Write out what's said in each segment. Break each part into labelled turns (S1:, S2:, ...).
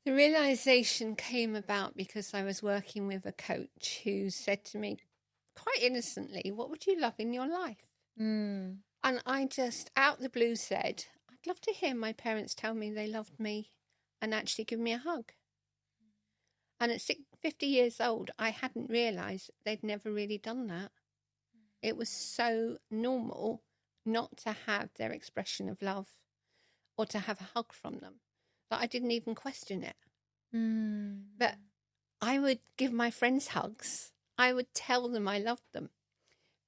S1: The realization came about because I was working with a coach who said to me quite innocently, "What would you love in your life?"
S2: Mm.
S1: And I just, out the blue, said, "I'd love to hear my parents tell me they loved me and actually give me a hug." And at 50 years old, I hadn't realised they'd never really done that. It was so normal not to have their expression of love or to have a hug from them that I didn't even question it. But I would give my friends hugs. I would tell them I loved them.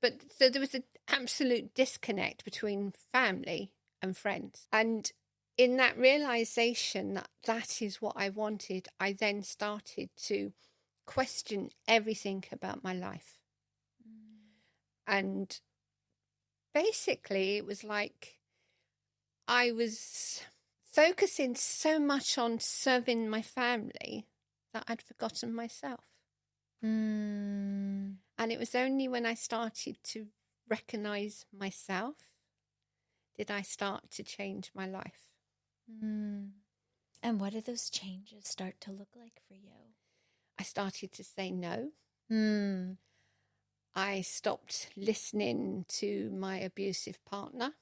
S1: But so there was an absolute disconnect between family and friends. And in that realization that that is what I wanted, I then started to question everything about my life. And basically, it was like I was focusing so much on serving my family that I'd forgotten myself. And it was only when I started to recognize myself did I start to change my life.
S2: And what did those changes start to look like for you?
S1: I started to say no. I stopped listening to my abusive partner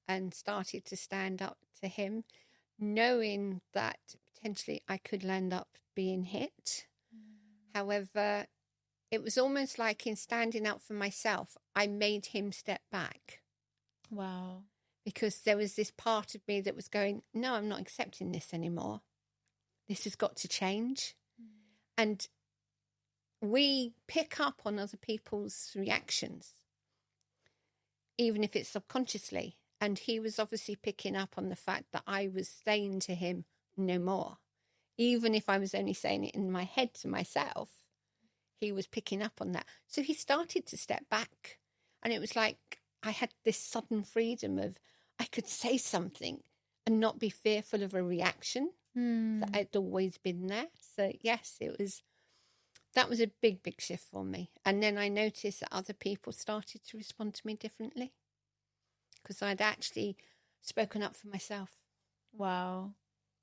S1: and started to stand up to him, knowing that potentially I could end up being hit. However, it was almost like in standing up for myself, I made him step back.
S2: Wow.
S1: Because there was this part of me that was going, no, I'm not accepting this anymore. This has got to change. And we pick up on other people's reactions, even if it's subconsciously. And he was obviously picking up on the fact that I was saying to him, no more. Even if I was only saying it in my head to myself, he was picking up on that. So he started to step back. And it was like I had this sudden freedom of I could say something and not be fearful of a reaction that had always been there. So yes, that was a big, big shift for me. And then I noticed that other people started to respond to me differently because I'd actually spoken up for myself.
S2: Wow.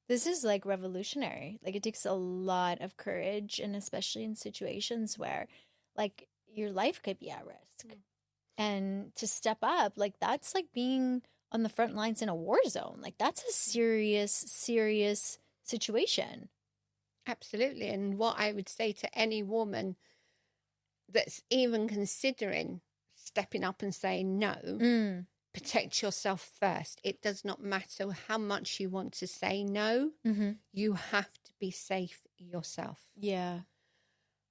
S2: This is like revolutionary. Like it takes a lot of courage, and especially in situations where like your life could be at risk. And to step up, like that's like being on the front lines in a war zone. Like that's a serious, serious situation.
S1: Absolutely. And what I would say to any woman that's even considering stepping up and saying no, protect yourself first. It does not matter how much you want to say no. You have to be safe yourself.
S2: Yeah.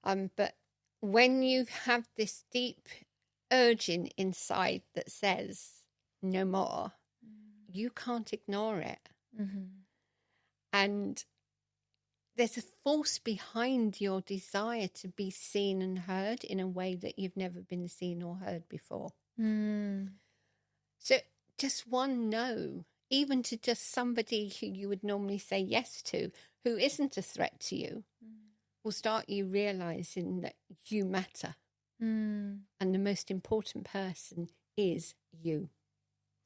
S1: But when you have this deep urging inside that says no more, you can't ignore it. And there's a force behind your desire to be seen and heard in a way that you've never been seen or heard before. So just one no, even to just somebody who you would normally say yes to, who isn't a threat to you, will start you realizing that you matter. And the most important person is you.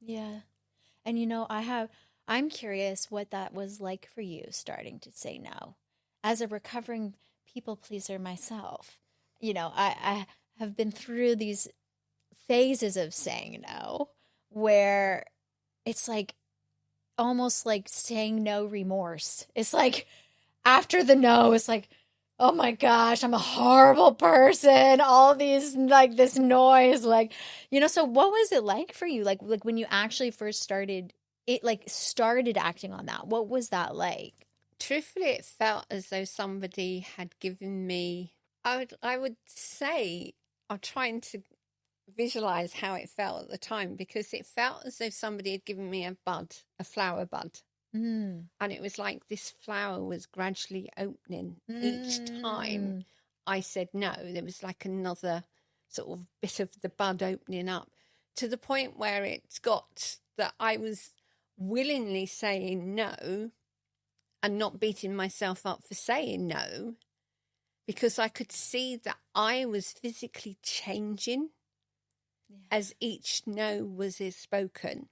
S2: Yeah. And you know, I'm curious what that was like for you starting to say no. As a recovering people pleaser myself, you know, I have been through these phases of saying no where it's like almost like saying no remorse. It's like after the no, it's like, oh my gosh, I'm a horrible person. All these, like this noise, like, you know, so what was it like for you? Like when you actually first started acting on that, what was that like?
S1: Truthfully, it felt as though somebody had given me, I would say, I'm trying to visualize how it felt at the time, because it felt as though somebody had given me a flower bud. And it was like this flower was gradually opening each time I said no. There was like another sort of bit of the bud opening up, to the point where it's got that I was willingly saying no and not beating myself up for saying no, because I could see that I was physically changing as each no was spoken.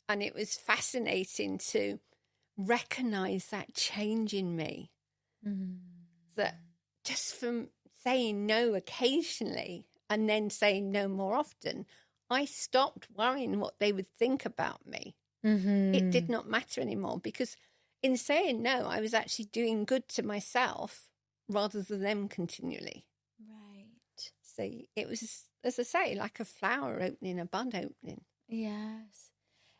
S1: And it was fascinating to recognize that change in me. That just from saying no occasionally and then saying no more often, I stopped worrying what they would think about me. It did not matter anymore, because in saying no, I was actually doing good to myself rather than them continually.
S2: Right.
S1: So it was, as I say, like a flower opening, a bud opening.
S2: Yes.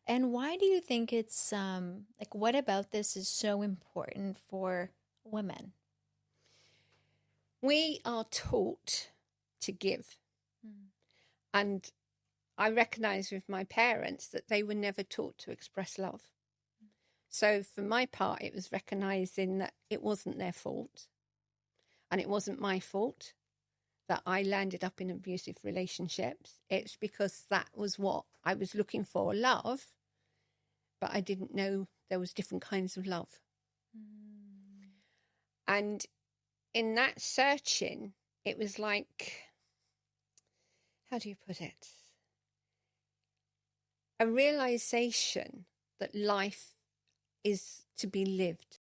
S2: And why do you think it's like, what about this is so important for women?
S1: We are taught to give. And I recognise with my parents that they were never taught to express love. So for my part, it was recognising that it wasn't their fault. And it wasn't my fault that I landed up in abusive relationships. It's because that was what I was looking for, love. But I didn't know there was different kinds of love. And in that searching, it was like, how do you put it? A realisation that life is to be lived.